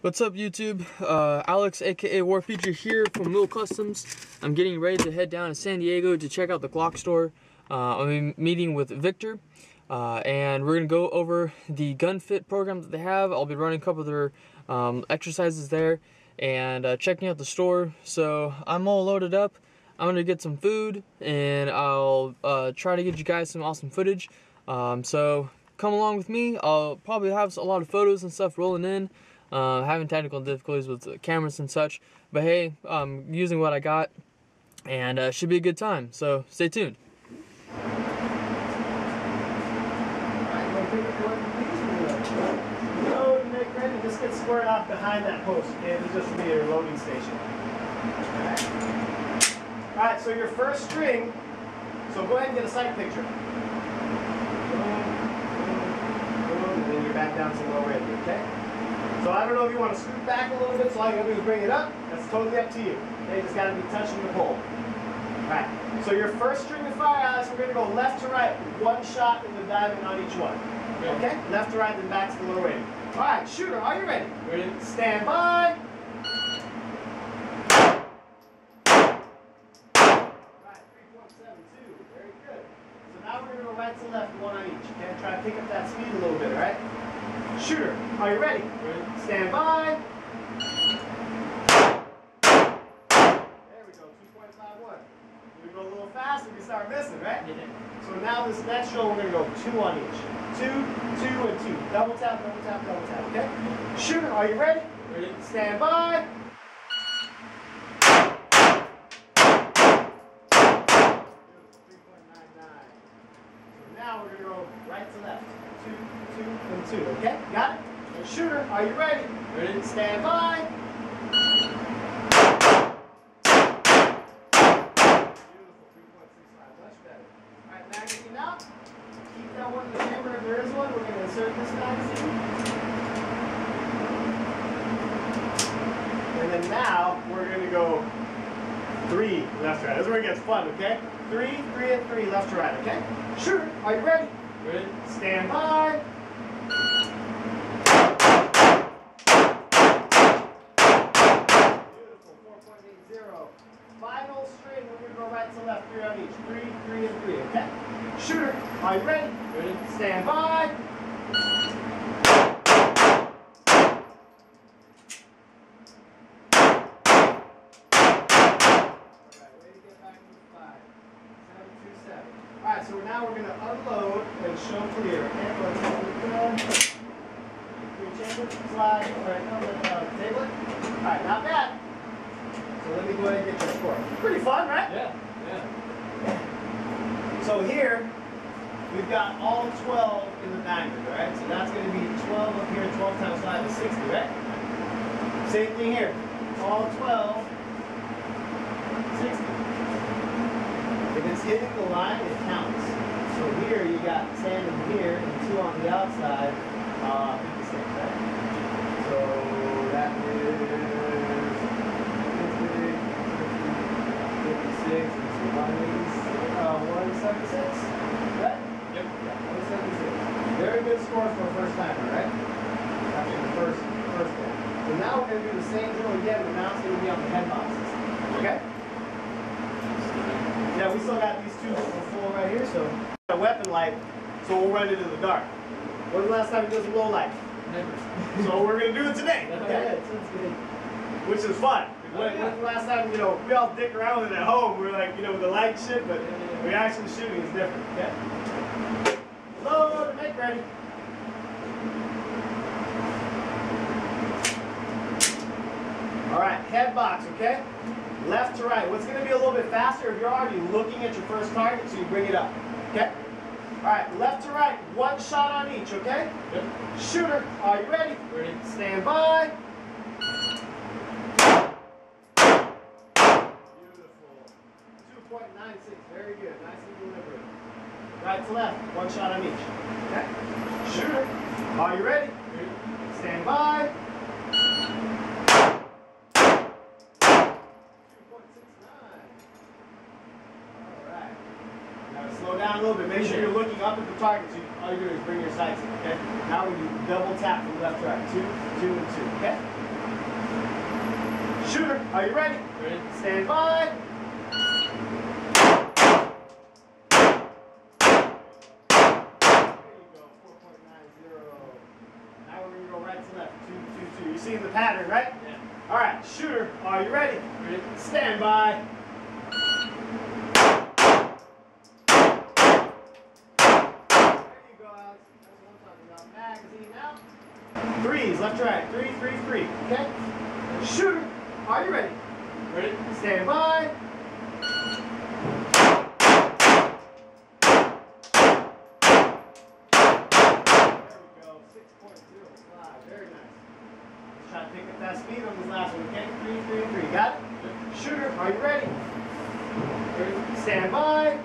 What's up, YouTube? Alex, aka Warfuture, here from Muhl Customs. I'm getting ready to head down to San Diego to check out the GlockStore. I'm meeting with Victor, and we're gonna go over the Gunfit program that they have. I'll be running a couple of their exercises there and checking out the store. So I'm all loaded up. I'm gonna get some food, and I'll try to get you guys some awesome footage. So come along with me. I'll probably have a lot of photos and stuff rolling in. Having technical difficulties with the cameras and such, but hey, using what I got, and should be a good time, so stay tuned. Load and make ready. Just get squared off behind that post, okay? This is just be your loading station. Alright, so your first string, so go ahead and get a sight picture. And then you're back down to low ready, okay? So I don't know if you want to scoot back a little bit, so all you gotta do is bring it up. That's totally up to you. Okay, just gotta be touching the pole. Alright, so your first string of firearms, we're gonna go left to right, one shot in the diamond on each one. Okay? Left to right, then back to the low rating. Alright, shooter, are you ready? Ready. Stand by. Alright, 3.72. Very good. So now we're gonna go right to left, one on each. Okay? Try to pick up that speed a little bit, alright? Shooter, are you ready? Ready. Stand by. There we go, 2.51. We go a little fast and we start missing, right? Yeah. So now this next row, we're going to go 2 on each. 2, 2, and 2. Double tap, double tap, double tap, okay? Shooter, are you ready? Ready. Stand by. Now we're going to go right to left. 2, 2, and 2. Okay? Got it? And shooter, are you ready? Ready. Stand by. Beautiful. 3.65. Much better. Alright, magazine out. Keep that one in the chamber if there is one. We're going to insert this magazine. And then now we're going to go 3 left to right. This is where it gets fun, okay? 3, 3, and 3 left to right, okay? Shooter, are you ready? Ready. Stand by. Beautiful. 4.80. Final string, we're going to go right to left, 3 on each. 3, 3, and 3, okay? Shooter, are you ready? Ready. Stand by. Alright, so now we're going to unload and show clear. Okay, go ahead and slide. Alright, no, table it. Alright, not bad. So let me go ahead and get your score. Pretty fun, right? Yeah, yeah. So here, we've got all 12 in the diamond, alright? So that's going to be 12 up here, 12 times 5 is 60, right? Same thing here. All 12, 60. If it's hitting the line, it counts. So here you got 10 in here and 2 on the outside, 56, right? So that is 56 and 176, right? Yep. Yeah, 176. Very good score for a first timer, right? After the first one. So now we're going to do the same drill again, but now it's going to be on the head boxes. Okay? Yeah, we still got these two that were full right here, so a weapon light, so we'll run into the dark. When was the last time we did some low light? Never. So we're going to do it today. Okay? Sounds good. Which is fun. When was the last time, we all dick around with it at home, we're like, with the light shit, but we actually shooting is different, okay? Load and make ready. Alright, head box, okay? Left to right. What's going to be a little bit faster if you're already looking at your first target, so you bring it up. Okay? Alright, left to right. One shot on each, okay? Yep. Shooter, are you ready? Ready. Stand by. Beautiful. 2.96. Very good. Nice and deliberate. Right to left. One shot on each. Okay? Shooter, are you ready? Ready. Stand by. Slow down a little bit. Make sure you're looking up at the target. So all you do is bring your sights in, okay? Now we do double tap from left to right. 2, 2, and 2, okay? Shooter, are you ready? Ready. Stand by. Now we're going to go right to left. 2, 2, 2. You're seeing the pattern, right? Yeah. All right, shooter, are you ready? Ready. Stand by. There you go, Alex. That's what I'm talking about. Magazine out. Threes, left to right. 3, 3, 3. Okay? Shooter, are you ready? Ready. Stand by. Try to pick up that speed on this last one, okay? 3, 3, 3. Got it? Shooter, are you ready? Ready. Stand by.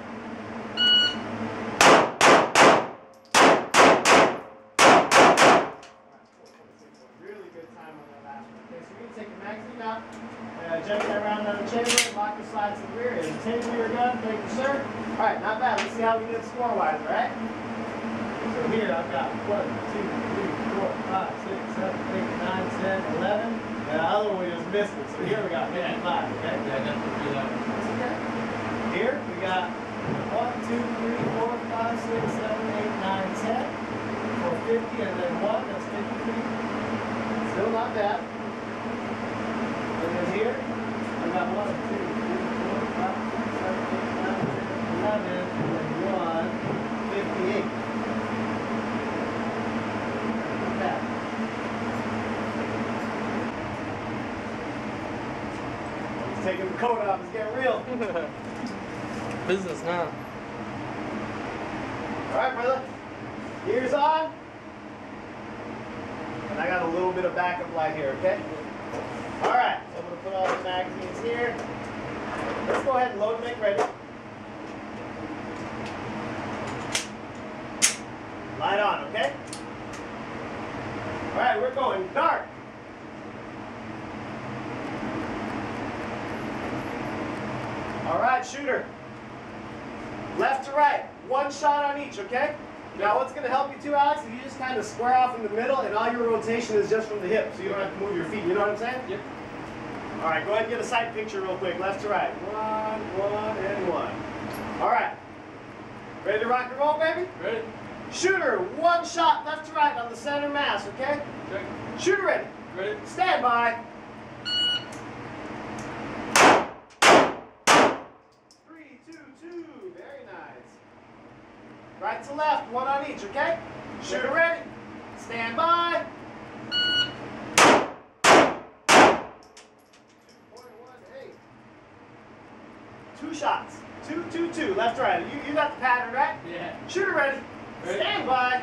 Really good time on that last one. Okay, so you're going to take your magazine out, jump that around down the chamber, lock the slides to the rear, and take your gun. Thank you, sir. All right, not bad. Let's see how we did score-wise, all right? So here I've got 1, 2, 3, 4, 5, 6, 7, 8, 9, 10, 11. And the other one we just missed it. So here we got 55, okay? Yeah, I definitely do that one. That's okay. Here we got 1, 2, 3, 4, 5, 6, 7, 8, 9, 10. For 50 and then 1, that's 53. Still not bad. And then here, I got 1, 2, 3, 4, 5, 6, 7, 8, 9, 10, 11, and then 1, 58. He's taking the coat off, it's getting real. Business now. Alright, brother. Ears on. And I got a little bit of backup light here, okay? Alright, so I'm going to put all the magazines here. Let's go ahead and load and make ready. Light on, okay? Alright, we're going dark. Alright, shooter. Left to right. 1 shot on each, okay? Now what's going to help you too, Alex, is you just kind of square off in the middle and all your rotation is just from the hip, so you don't have to move your feet. You know what I'm saying? Yep. Alright, go ahead and get a sight picture real quick. Left to right. 1, 1, and 1. Alright. Ready to rock and roll, baby? Ready. Shooter, 1 shot left to right on the center mass, okay? Check. Shooter ready. Ready. Stand by. 3, 2, 2. Very nice. Right to left, 1 on each, okay? Shooter ready. Stand by. 2.18. 2 shots. 2, 2, 2. Left to right. You got the pattern, right? Yeah. Shooter ready. Ready. Stand by.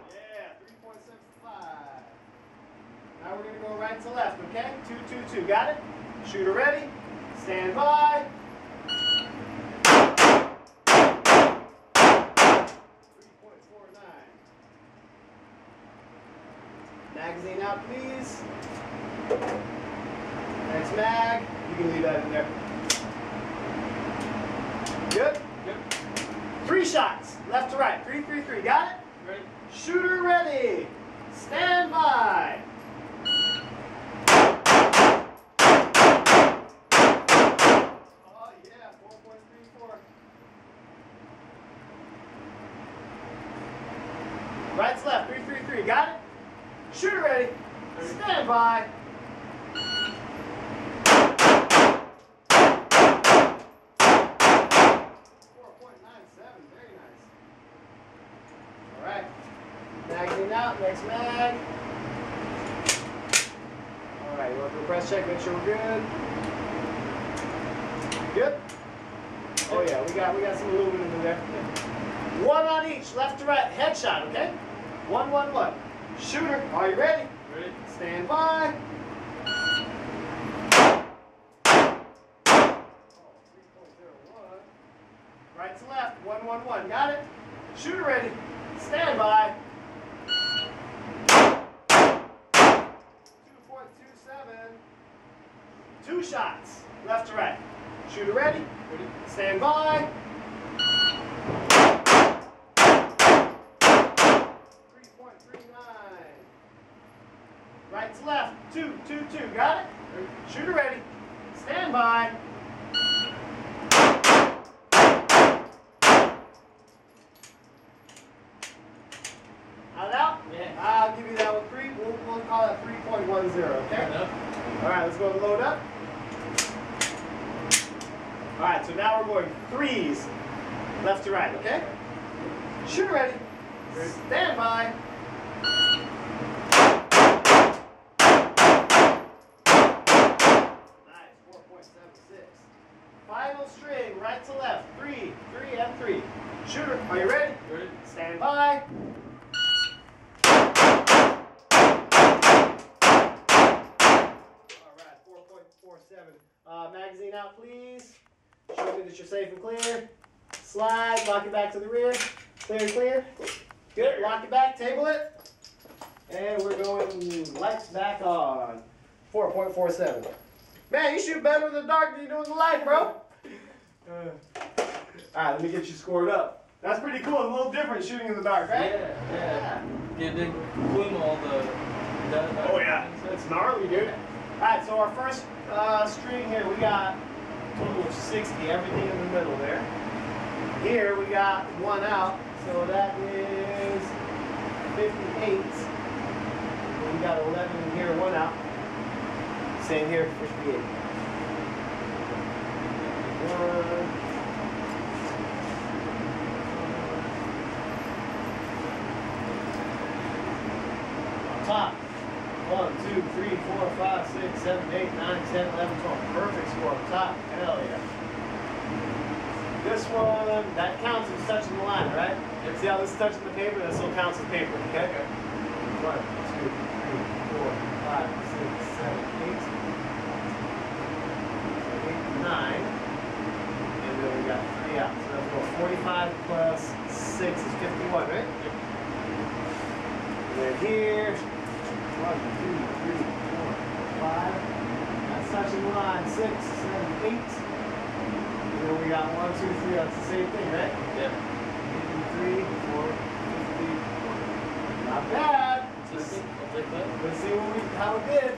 Yeah, 3.75. Now we're going to go right to left, okay? 2, 2, 2. Got it? Shooter ready. Stand by. 3.49. Magazine out, please. Next mag. You can leave that in there. Good? Yep. 3 shots. Left to right. 3, 3, 3. Got it? Ready. Shooter ready. Stand by. Oh yeah, 4.34. Right to left. 3, 3, 3. Got it? Shooter ready. Stand by. 4.97. Very nice. All right. Magazine out. Next mag. All right. You want to do a press check? Make sure we're good. Good. Oh yeah, we got some aluminum in there. 1 on each, left to right. Headshot. Okay. 1, 1, 1. Shooter. Are you ready? Ready. Stand by. 3.01. Right to left. 1, 1, 1. Got it? Shooter ready. Stand by. 2.27. 2 shots. Left to right. Shooter ready. Ready. Stand by. 3.39. 2, 2, 2. Got it? Shooter ready. Stand by. Out? Yeah. I'll give you that one 3. We'll call that 3.10, okay? Alright, let's go and load up. Alright, so now we're going 3s, left to right, okay? Shooter ready. Stand by. Nice, 4.76. Final string, right to left. 3, 3, and 3. Shooter, are you ready? Ready. Stand by. Alright, 4.47. Magazine out, please. Show me that you're safe and clear. Slide, lock it back to the rear. Clear, clear. Good, lock it back, table it. And we're going lights back on. 4.47. Man, you shoot better in the dark than you do in the light, bro. Alright, let me get you scored up. That's pretty cool. It's a little different shooting in the dark, right? Yeah. Did they plume all the... Oh yeah, it's gnarly, dude. Alright, so our first string here, we got a total of 60, everything in the middle there. Here we got 1 out, so that is 58. We got 11 in here, 1 out. Same here, 58. 1. Top. 1, 2, 3, 4, 5, 6, 7, 8, 9, 10, 11, 12. Perfect score up top. Hell yeah. This one, that counts as touching the line, right? Yep. See how this is touching the paper? That still counts as paper, okay? 1, 2, 3, 4, 5, 6, 7, 8. 8, 9. And then we got 3 out. So that's about 45 plus 6 is 51, right? Yep. And then here, 1, 2, 3, 4, 5. That's touching the line. 6, 7, 8. And then we got 1, 2, 3. That's the same thing, right? Yeah. 53, 4, 50. Not bad. I'll take that. Let's see how it did.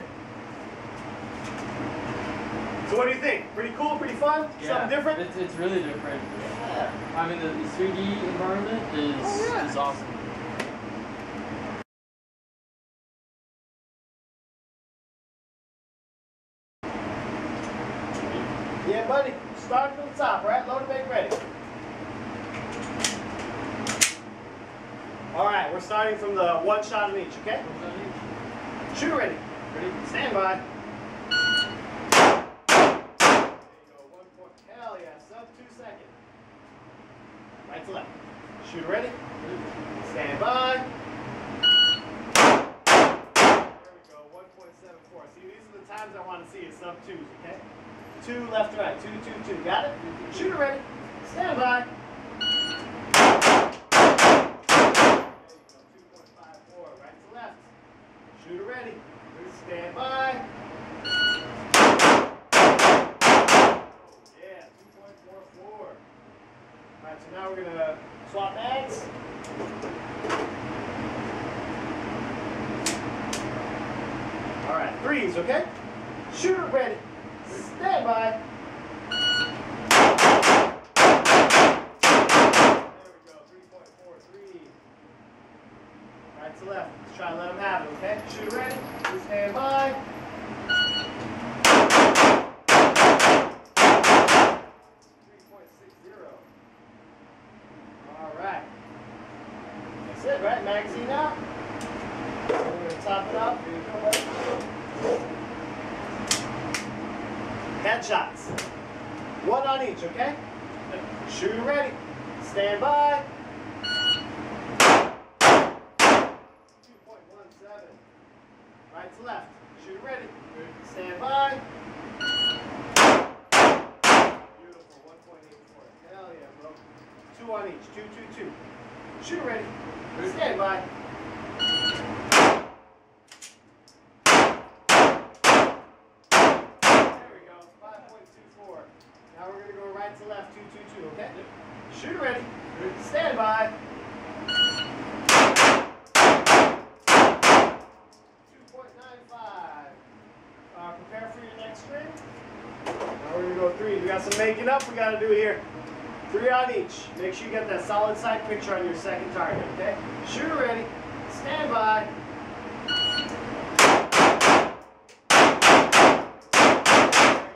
So what do you think? Pretty cool, pretty fun? Yeah. Something different? It's really different. Yeah. I mean, the 3D environment is awesome. Yeah, buddy. Start from the top, right? Load and make ready. All right, we're starting from the 1 shot on each, okay? Shooter ready. Ready? Stand by. There you go. 1 point. Hell yeah. Sub 2 seconds. Right to left. Shooter ready. Stand by. There we go. 1.74. See, these are the times I want to see is sub 2s, okay? 2 left to right. 2, 2, 2. Got it? Shooter ready. Stand by. Shooter ready. Stand by. Yeah, 2.44. Alright, so now we're going to swap mags. Alright, 3s, okay? Shooter ready. Stand by. There we go, 3.43. Right to left. Let's try and let them have it, okay? Shooter ready. Stand by. 3.60. Alright. That's it, right? Magazine out. We're going to top it up. Here you go, buddy. Headshots. 1 on each, okay? Shooter ready. Stand by. 2.17. Right to left. Shooter ready. Stand by. Beautiful. 1.84. Hell yeah, bro. 2 on each. 2, 2, 2. Shooter ready. Stand by. There we go. 5.24. Now we're going to go right to left. 2, 2, 2. Okay? Shooter ready. Stand by. 2.95. got some making up we got to do here. 3 on each. Make sure you get that solid sight picture on your second target, okay? Shooter ready. Stand by. There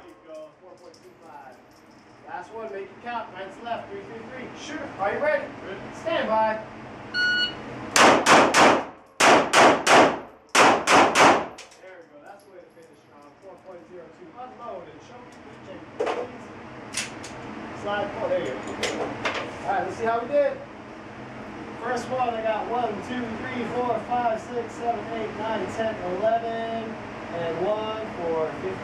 you go. 4.25. Last one. Make it count. Right to left. 3, 3, 3. Shooter. Are you ready? Stand by. There we go. That's the way to finish strong. 4.02. Unload and show me. Slide forward. There you go. Alright, let's see how we did. First one, I got 1, 2, 3, 4, 5, 6, 7, 8, 9, 10, 11, and 1 for 58.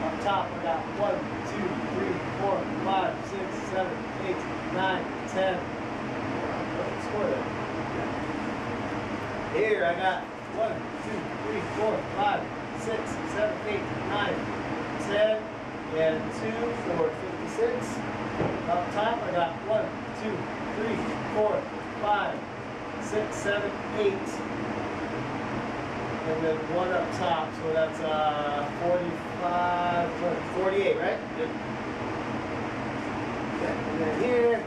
Up top, I got 1, 2, 3, 4, 5, 6, 7, 8, 9, 10. Let's score that. Here, I got 1, 2, 3, 4, 5, 6, 7, 8, 9, 10. And 2 for 56. Up top, I got 1, 2, 3, 4, 5, 6, 7, 8. And then 1 up top, so that's 45, 48, right? Yep. Okay, and then here,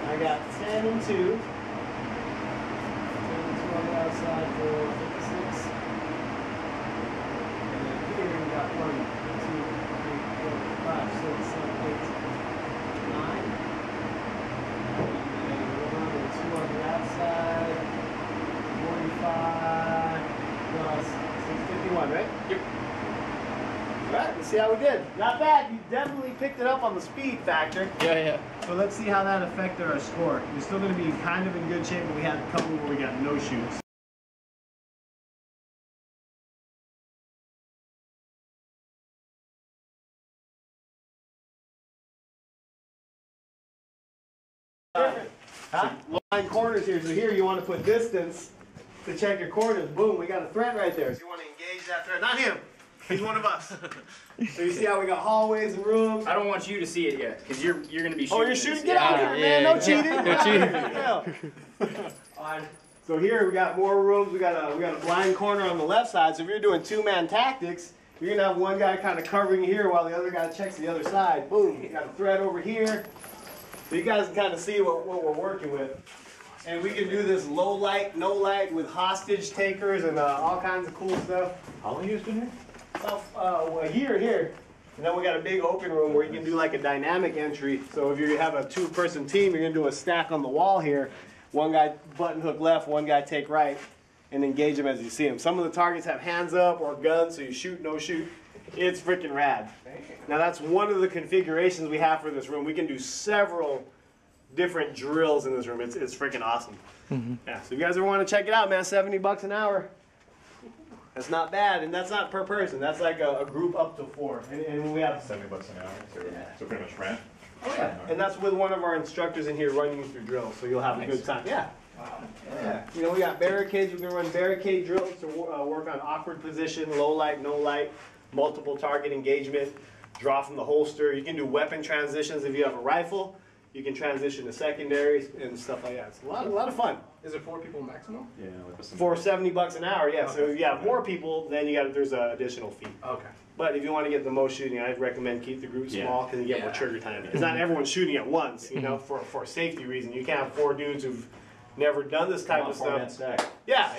I got 10 and 2. 10 and 2 on the outside for 56. And then here, we got 1, 5, 6, 7, 8, 9. And then 1 and 2 on the outside. 45 plus 651, right? Yep. Alright, let's see how we did. Not bad. You definitely picked it up on the speed factor. Yeah. So let's see how that affected our score. We're still going to be kind of in good shape, but we had a couple where we got no shoots. Line corners here. So here you want to put distance to check your corners. Boom, we got a threat right there. So you want to engage that threat. Not him. He's one of us. So you see how we got hallways and rooms. I don't want you to see it yet, because you're going to be shooting. Oh, you're shooting? Get out of here, man. No cheating. No cheating. So here we got more rooms. We got a blind corner on the left side. So if you're doing 2-man tactics, you're gonna have one guy kind of covering here while the other guy checks the other side. Boom. You got a threat over here. So you guys can kind of see what we're working with. And we can do this low light, no light with hostage takers and all kinds of cool stuff. How long you been here? A year here. And then we got a big open room where you can do like a dynamic entry. So if you have a 2-person team, you're gonna do a stack on the wall here. One guy button hook left, one guy take right, and engage them as you see them. Some of the targets have hands up or guns, so you shoot, no shoot. It's freaking rad. Now that's one of the configurations we have for this room. We can do several different drills in this room. It's freaking awesome. Yeah, so if you guys ever want to check it out, man, $70 an hour. That's not bad, and that's not per person. That's like a group up to 4. And we have $70 an hour, so pretty much rent. Oh yeah, and that's with one of our instructors in here running you through drills, so you'll have a good time. Yeah. Wow. Yeah. You know, we got barricades. We can run barricade drills to work on awkward position, low light, no light, multiple target engagement, draw from the holster. You can do weapon transitions if you have a rifle. You can transition to secondaries and stuff like that. It's a lot of fun. Is it 4 people maximum? Yeah. Like For $70 an hour, yeah. So if you have more people, then there's an additional fee. Okay. But if you want to get the most shooting, I'd recommend keep the group small because you get more trigger time. Because not everyone's shooting at once, you know, for safety reason. You can't have 4 dudes who've never done this type of stuff. Stack. Yeah.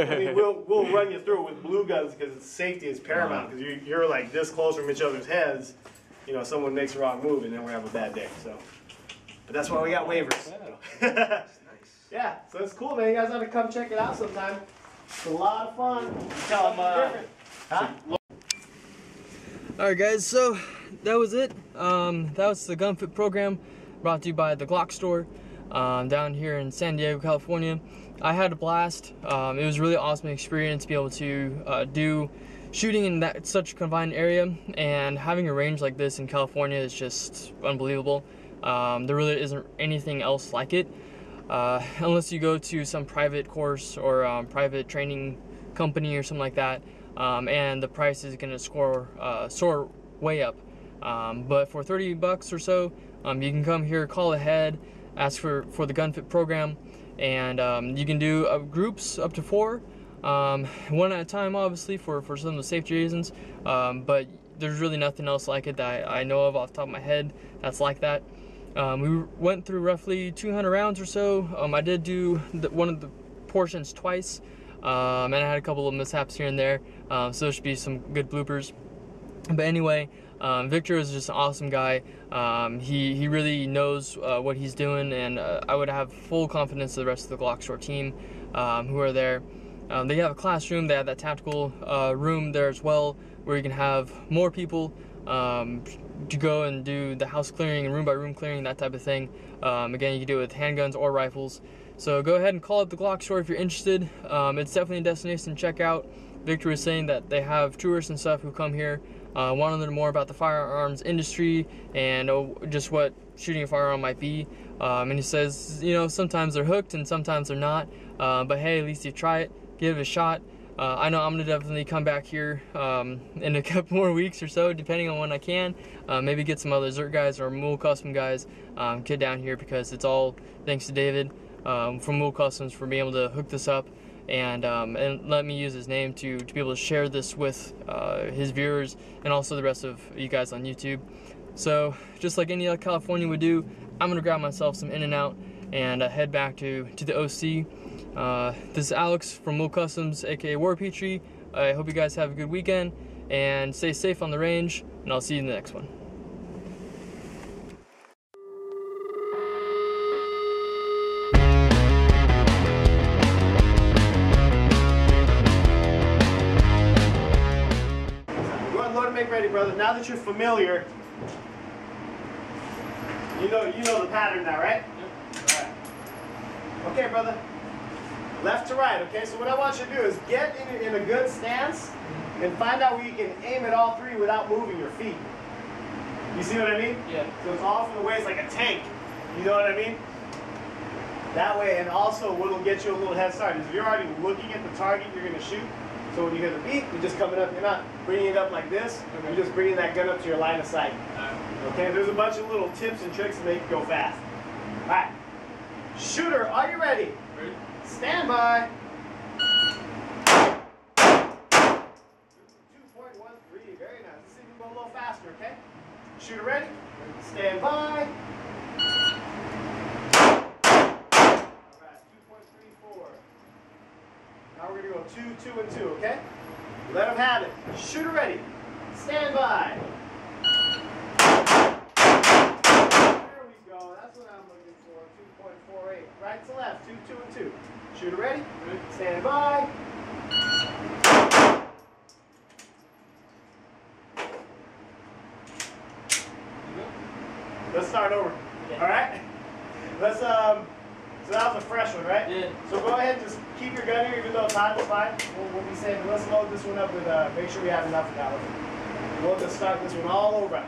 I mean, we'll run you through it with blue guns because safety is paramount. Because you're like this close from each other's heads. You know, someone makes a wrong move and then we're gonna have a bad day. So, but that's why we got waivers. Yeah, so it's cool, man. You guys ought to come check it out sometime. It's a lot of fun. Tell them, Huh? Alright guys, so that was it. That was the Gunfit program brought to you by the GlockStore down here in San Diego, California. I had a blast. It was a really awesome experience to be able to do shooting in such a confined area, and having a range like this in California is just unbelievable. There really isn't anything else like it, unless you go to some private course or private training company or something like that. And the price is going to soar way up. But for $30 or so, you can come here, call ahead, ask for the Gunfit program, and you can do groups up to 4, one at a time, obviously, for some of the safety reasons. But there's really nothing else like it that I know of off the top of my head that's like that. We went through roughly 200 rounds or so. I did do one of the portions twice, and I had a couple of mishaps here and there, so there should be some good bloopers. But anyway, Victor is just an awesome guy. He really knows what he's doing, and I would have full confidence of the rest of the GlockStore team who are there. They have a classroom, they have that tactical room there as well, where you can have more people to go and do the house clearing and room by room clearing, that type of thing. Again, you can do it with handguns or rifles. So go ahead and call up the GlockStore if you're interested. It's definitely a destination to check out. Victor was saying that they have tourists and stuff who come here, want to learn more about the firearms industry and just what shooting a firearm might be. And he says, you know, sometimes they're hooked and sometimes they're not. But hey, at least you try it, give it a shot. I know I'm going to definitely come back here in a couple more weeks or so, depending on when I can. Maybe get some other Zert guys or Muhl Custom guys, get down here, because it's all thanks to David from Muhl Customs for being able to hook this up and let me use his name to be able to share this with his viewers and also the rest of you guys on YouTube. So just like any other Californian would do, I'm going to grab myself some In-N-Out and head back to the OC. This is Alex from Muhl Customs, aka War Petrie. I hope you guys have a good weekend and stay safe on the range, and I'll see you in the next one. Go ahead, load and make ready, brother. Now that you're familiar, you know the pattern now, right? Yep. All right. Okay, brother. Left to right, okay? So what I want you to do is get in a good stance and find out where you can aim at all three without moving your feet. You see what I mean? Yeah. So it's all from the waist like a tank. You know what I mean? That way, and also what'll get you a little head start is if you're already looking at the target you're going to shoot. So when you hear the beep, you're just coming up. You're not bringing it up like this. Okay. You're just bringing that gun up to your line of sight. Okay? There's a bunch of little tips and tricks to make it go fast. All right. Shooter, are you ready? Ready. Stand by. 2.13. Very nice. Let's see if we can go a little faster, okay? Shooter ready? Stand by. Alright, 2.34. Now we're going to go 2, 2, and 2, okay? Let them have it. Shooter ready. Stand by. There we go. That's what I'm looking for. 2.48. Right to left. 2, 2, and 2. Shooter ready? Stand by. Let's start over. Yeah. All right. Let's so that was a fresh one, right? Yeah. So go ahead and just keep your gun here, even though it's hot, it's fine. We'll be safe. Let's load this one up with. Make sure we have enough of that one. We'll just start this one all over.